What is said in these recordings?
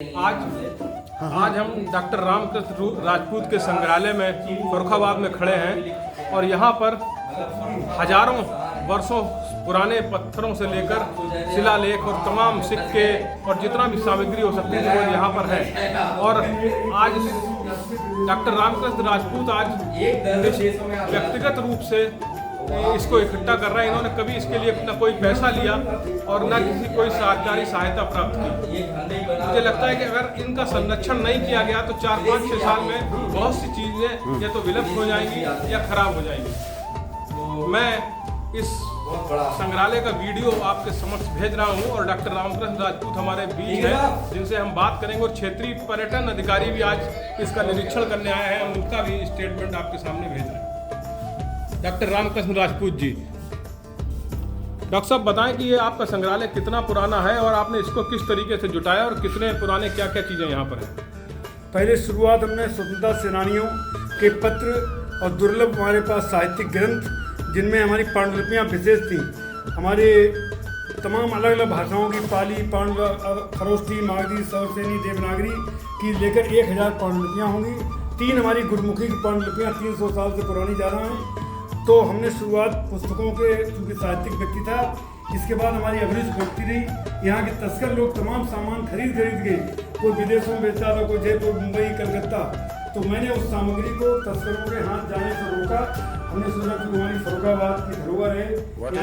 आज हम डॉक्टर रामकृष्ण राजपूत के संग्रहालय में फर्रुखाबाद में खड़े हैं और यहाँ पर हजारों वर्षों पुराने पत्थरों से लेकर शिलालेख और तमाम सिक्के और जितना भी सामग्री हो सकती है वो यहाँ पर है। और आज डॉक्टर रामकृष्ण राजपूत आज व्यक्तिगत रूप से इसको इकट्ठा कर रहे हैं। इन्होंने कभी इसके लिए न कोई पैसा लिया और न किसी कोई सरकारी सहायता प्राप्त की। मुझे लगता है कि अगर इनका संरक्षण नहीं किया गया तो 4-5-6 साल में बहुत सी चीज़ें या तो विलुप्त हो जाएंगी या खराब हो जाएंगी। मैं इस संग्रहालय का वीडियो आपके समक्ष भेज रहा हूं और डॉक्टर रामकृष्ण राजपूत हमारे बीच हैं जिनसे हम बात करेंगे और क्षेत्रीय पर्यटन अधिकारी भी आज इसका निरीक्षण करने आए हैं। हम उनका भी स्टेटमेंट आपके सामने भेज रहे हैं। डॉक्टर रामकृष्ण राजपूत जी, डॉक्टर साहब बताएं कि ये आपका संग्रहालय कितना पुराना है और आपने इसको किस तरीके से जुटाया और कितने पुराने क्या क्या चीज़ें यहाँ पर हैं। पहले शुरुआत हमने स्वतंत्रता सेनानियों के पत्र और दुर्लभ हमारे पास साहित्यिक ग्रंथ जिनमें हमारी पांडुलिपियाँ विशेष थीं। हमारे तमाम अलग अलग भाषाओं की पाली, खरोष्ठी, मागधी, सौरसेनी, देवनागरी की लेकर 1000 पांडुलिपियाँ होंगी। 3 हमारी गुरमुखी की पांडुलिपियाँ 300 साल से पुरानी ज़्यादा हैं। तो हमने शुरुआत पुस्तकों के, चूँकि साहित्यिक व्यक्ति था, इसके बाद हमारी अभिरुचि बढ़ती रही। यहाँ के तस्कर लोग तमाम सामान खरीद गए, कोई विदेशों में बेचता था, कोई जयपुर, मुंबई, कलकत्ता। तो मैंने उस सामग्री को तस्करों के हाथ जाने से रोका। हमने सोचा कि हमारी फर्रुखाबाद की धरोहर है,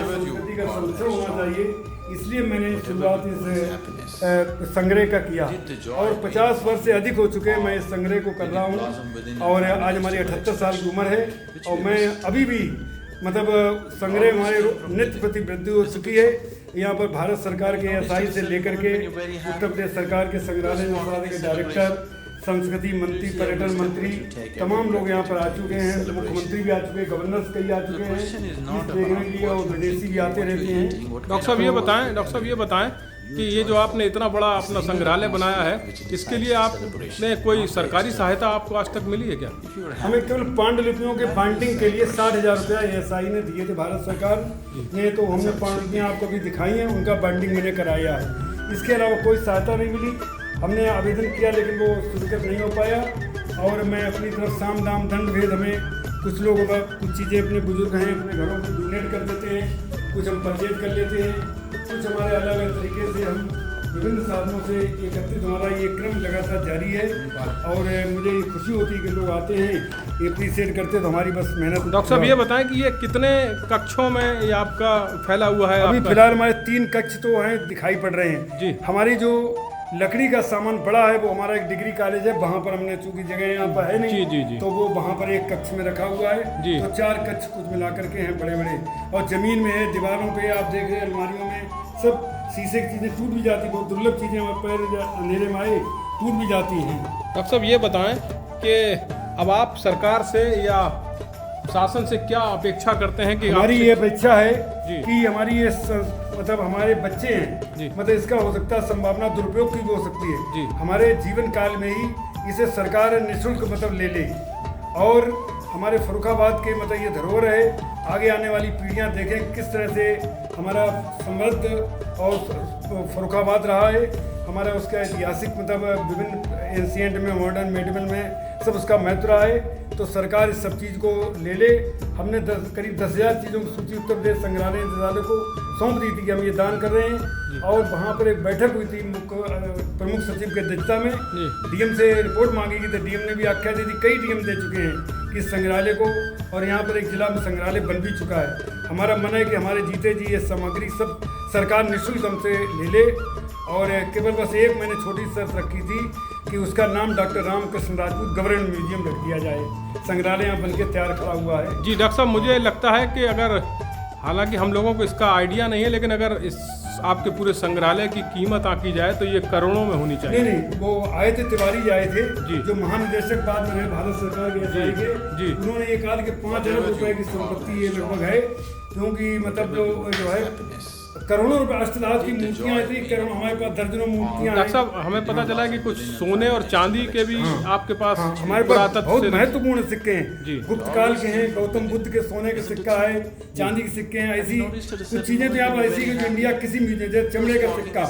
संस्कृति का संरक्षण होना चाहिए, इसलिए मैंने शुरुआत इस संग्रह का किया। और 50 वर्ष से अधिक हो चुके हैं मैं इस संग्रह को कर रहा हूँ और आज हमारी 78 साल की उम्र है और मैं अभी भी मतलब संग्रह हमारे नित्य प्रति वृद्धि हो चुकी है। यहाँ पर भारत सरकार के SI से लेकर के उत्तर प्रदेश सरकार के संग्रहालय विभाग के डायरेक्टर, संस्कृति मंत्री, पर्यटन मंत्री, तमाम लोग यहाँ पर आ चुके हैं। मुख्यमंत्री भी आ चुके हैं, गवर्नर्स कई आ चुके हैं देखने के लिए और विदेशी भी आते रहते हैं। डॉक्टर साहब ये बताएं कि ये जो आपने इतना बड़ा अपना संग्रहालय बनाया है, इसके लिए आपने कोई सरकारी सहायता आपको आज तक मिली है क्या? हमें केवल पांडुलिपियों के बाइंडिंग के लिए 60,000 रुपया SI ने दिए थे, भारत सरकार ने। तो हमने पांडुलिपियाँ आपको भी दिखाई हैं, उनका बाइंडिंग मैंने कराया है। इसके अलावा कोई सहायता नहीं मिली। हमने आवेदन किया लेकिन वो स्वीकृत नहीं हो पाया। और मैं अपनी तरफ साम दाम दंड भेद, हमें कुछ लोग कुछ चीज़ें अपने बुजुर्ग हैं अपने घरों को डोनेट कर देते हैं, कुछ हम परचेज कर लेते हैं, कुछ हमारे अलग अलग तरीके से हम विभिन्न साधनों से एकत्रित, हमारा ये क्रम लगातार जारी है। और मुझे खुशी होती है कि लोग आते हैं, एप्रिशिएट करते हैं, तो हमारी बस मेहनत। डॉक्टर साहब ये बताएं कि ये कितने कक्षों में ये आपका फैला हुआ है? अभी फिलहाल हमारे 3 कक्ष तो हैं, दिखाई पड़ रहे हैं जी। हमारी जो लकड़ी का सामान बड़ा है वो हमारा एक डिग्री कॉलेज है, वहाँ पर हमने, चूंकि जगह यहाँ पर है नहीं जी। तो वो वहाँ पर एक कक्ष में रखा हुआ है जी। तो 4 कक्ष कुछ मिला करके हैं बड़े बड़े। और जमीन में है, दीवारों पे आप देख रहे हैं, अलमारियों में सब शीशे की चीज़ें टूट भी जाती, बहुत दुर्लभ चीज़ें हमारे पैर अंधेरे में आए टूट भी जाती हैं। डॉक्टर साहब ये बताएं कि अब आप सरकार से या शासन से क्या अपेक्षा करते हैं? कि हमारी ये अपेक्षा है जी। कि हमारी ये मतलब हमारे बच्चे हैं जी। मतलब इसका हो सकता है संभावना दुरुपयोग की भी हो सकती है जी। हमारे जीवन काल में ही इसे सरकार निःशुल्क मतलब ले और हमारे फर्रुखाबाद के मतलब ये धरोहर है, आगे आने वाली पीढ़ियां देखें किस तरह से हमारा समृद्ध और फर्रुखाबाद रहा है। हमारा उसका ऐतिहासिक मतलब विभिन्न एंशिएंट में, मॉडर्न, मेडिवल में सब उसका महत्व रहा है। तो सरकार इस सब चीज़ को ले। हमने करीब 10,000 चीज़ों की सूची उत्तर प्रदेश संग्रहालय निदेशालय को सौंप दी थी कि हम ये दान कर रहे हैं। और वहाँ पर एक बैठक हुई थी प्रमुख सचिव की अध्यक्षता में, DM से रिपोर्ट मांगी गई तो DM ने भी आख्या दी थी, कई DM दे चुके हैं कि इस संग्रहालय को, और यहाँ पर एक जिला में संग्रहालय बन भी चुका है। हमारा मन है कि हमारे जीते जी ये सामग्री सब सरकार निःशुल्क हमसे ले। और केवल बस एक मैंने छोटी शर्त रखी थी कि उसका नाम doctor Ramkrishna Rajput government museum रख दिया जाए। संग्रहालय यहाँ बनके तैयार खड़ा हुआ है। जी डॉक्टर साहब, मुझे लगता है कि अगर, हालांकि हम लोगों को इसका आइडिया नहीं है, लेकिन अगर इस आपके पूरे संग्रहालय की कीमत आंकी जाए तो ये करोड़ों में होनी चाहिए। नहीं, वो आए थे, तिवारी आए थे जी। जो महानिदेशक बाद में भारत सरकार के SI के जी। उन्होंने ये कहा कि 5 अरब रुपए की संपत्ति ये लगभग है, क्योंकि मतलब जो है करोड़ों रुपए अष्टधातु की मूर्तियां ऐसी करोड़ हमारे पास दर्जनों मूर्तियां डॉक्टर हैं। साहब हमें पता चला कि कुछ सोने और चांदी के भी आपके पास हमारे पास पुरातत्व बहुत से महत्वपूर्ण सिक्के जी। हैं। गुप्त काल के हैं, गौतम बुद्ध के सोने के सिक्का है, चांदी के सिक्के हैं। ऐसी कुछ चीजें तो आप ऐसी कि जो इंडिया किसी म्यूजियम, जैसे चमड़े का सिक्का,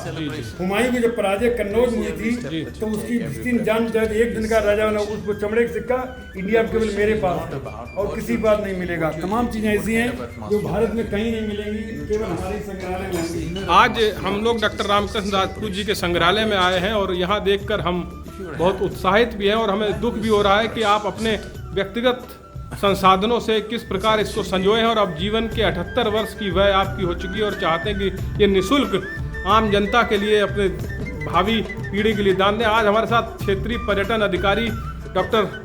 हुमायूं की जब पराजय कन्नौज में हुई थी तो उसकी जिस जान जाए एक दिन का राजा बना, उसको चमड़े का सिक्का इंडिया में केवल मेरे पास है और किसी बात नहीं मिलेगा। तमाम चीजें ऐसी हैं जो भारत में कहीं नहीं मिलेंगी, केवल हमारे संग्रहालय में होंगी। आज हम लोग डॉक्टर रामकृष्ण राजपूत जी के संग्रहालय में आए हैं और यहाँ देखकर हम बहुत उत्साहित भी हैं और हमें दुख भी हो रहा है कि आप अपने व्यक्तिगत संसाधनों से किस प्रकार इसको संजोए हैं और अब जीवन के 78 वर्ष की वय आपकी हो चुकी है और चाहते हैं कि ये निःशुल्क आम जनता के लिए, अपने भावी पीढ़ी के लिए दान दें। आज हमारे साथ क्षेत्रीय पर्यटन अधिकारी डॉक्टर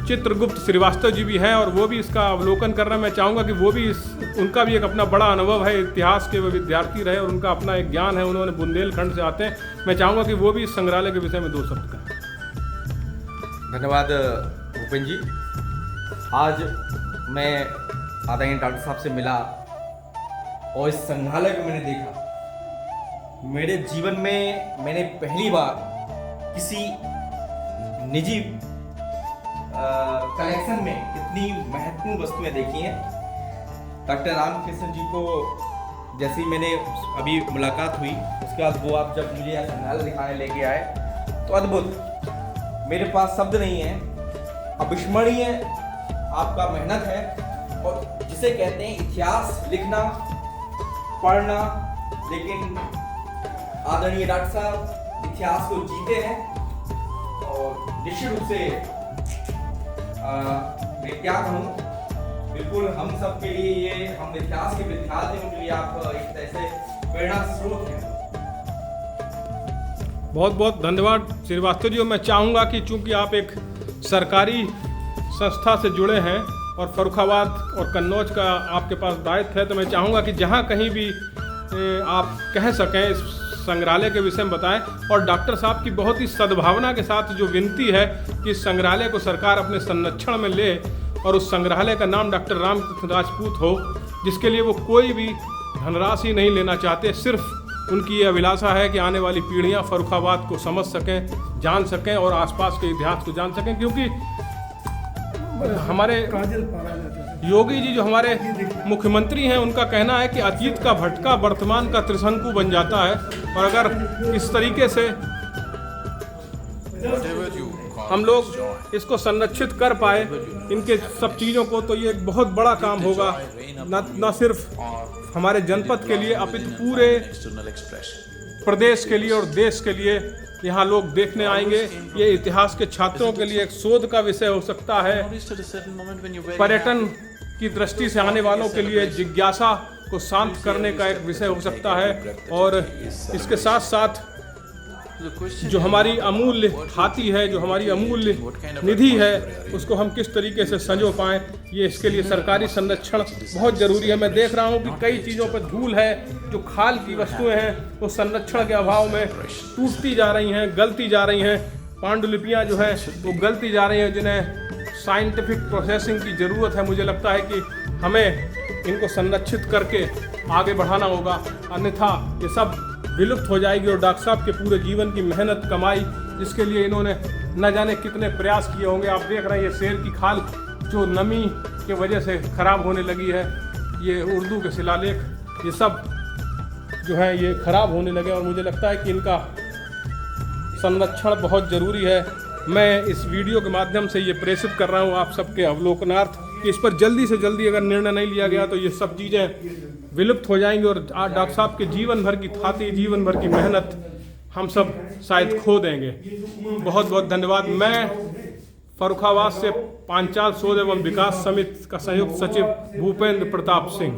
चित्रगुप्त श्रीवास्तव जी भी हैं और वो भी इसका अवलोकन कर रहे हैं। मैं चाहूँगा कि वो भी उनका भी एक अपना बड़ा अनुभव है, इतिहास के वो विद्यार्थी रहे और उनका अपना एक ज्ञान है, उन्होंने बुंदेलखंड से आते हैं। मैं चाहूँगा कि वो भी इस संग्रहालय के विषय में 2 शब्द कहें। धन्यवाद भूपेन जी। आज मैं आदरणीय डॉक्टर साहब से मिला और इस संग्रहालय को मैंने देखा। मेरे जीवन में मैंने पहली बार किसी निजी कलेक्शन में इतनी महत्वपूर्ण वस्तुएं देखी हैं। डॉक्टर रामकृष्ण जी को जैसी मैंने अभी मुलाकात हुई उसके बाद वो आप जब मुझे यहाँ संग्रहालय दिखाने लेके आए तो अद्भुत, मेरे पास शब्द नहीं है, अविस्मरणीय आपका मेहनत है और जिसे कहते हैं इतिहास लिखना पढ़ना। लेकिन आदरणीय डॉक्टर साहब इतिहास को जीते हैं और निश्चित रूप से मैं क्या कहूँ, बिल्कुल हम सब के लिए ये, हम इतिहास के विद्यार्थियों के लिए आप एक तरह से प्रेरणा स्रोत हैं। बहुत बहुत धन्यवाद श्रीवास्तव जी। और मैं चाहूँगा कि चूंकि आप एक सरकारी संस्था से जुड़े हैं और फर्रुखाबाद और कन्नौज का आपके पास दायित्व है, तो मैं चाहूँगा कि जहाँ कहीं भी आप कह सकें इस संग्रहालय के विषय में बताएं। और डॉक्टर साहब की बहुत ही सद्भावना के साथ जो विनती है कि इस संग्रहालय को सरकार अपने संरक्षण में ले और उस संग्रहालय का नाम डॉक्टर रामकृष्ण राजपूत हो, जिसके लिए वो कोई भी धनराशि नहीं लेना चाहते। सिर्फ उनकी ये अभिलाषा है कि आने वाली पीढ़ियां फर्रुखाबाद को समझ सकें, जान सकें और आसपास के इतिहास को जान सकें। क्योंकि हमारे योगी जी जो हमारे मुख्यमंत्री हैं, उनका कहना है कि अतीत का भटका वर्तमान का त्रिशंकु बन जाता है। और अगर इस तरीके से हम लोग इसको संरक्षित कर पाए इनके सब चीज़ों को, तो ये एक बहुत बड़ा काम होगा, न सिर्फ हमारे जनपद के लिए अपितु पूरे प्रदेश के लिए और देश के लिए। यहाँ लोग देखने आएंगे। ये इतिहास के छात्रों के लिए एक शोध का विषय हो सकता है, पर्यटन की दृष्टि से आने वालों के लिए जिज्ञासा को शांत करने का एक विषय हो सकता है। और इसके साथ साथ जो हमारी अमूल्य हाथी है, जो हमारी अमूल्य निधि है, उसको हम किस तरीके से संजो पाएँ, ये इसके लिए सरकारी संरक्षण बहुत ज़रूरी है। मैं देख रहा हूँ कि कई चीज़ों पर धूल है, जो खाल की वस्तुएं हैं वो संरक्षण के अभाव में टूटती जा रही हैं, गलती जा रही हैं। पांडुलिपियाँ जो हैं वो गलती जा रही हैं, जिन्हें साइंटिफिक प्रोसेसिंग की ज़रूरत है। मुझे लगता है कि हमें इनको संरक्षित करके आगे बढ़ाना होगा, अन्यथा ये सब विलुप्त हो जाएगी। और डॉक्टर साहब के पूरे जीवन की मेहनत कमाई, जिसके लिए इन्होंने न जाने कितने प्रयास किए होंगे। आप देख रहे हैं ये शेर की खाल जो नमी के वजह से खराब होने लगी है, ये उर्दू के शिलालेख, ये सब जो है ये खराब होने लगे और मुझे लगता है कि इनका संरक्षण बहुत ज़रूरी है। मैं इस वीडियो के माध्यम से ये प्रेषित कर रहा हूँ आप सबके अवलोकनार्थ कि इस पर जल्दी से जल्दी अगर निर्णय नहीं लिया गया तो ये सब चीज़ें विलुप्त हो जाएंगी और डॉक्टर साहब के जीवन भर की थाती, जीवन भर की मेहनत हम सब शायद खो देंगे। बहुत बहुत धन्यवाद। मैं फर्रुखाबाद से पांचाल शोध एवं विकास समिति का संयुक्त सचिव भूपेंद्र प्रताप सिंह।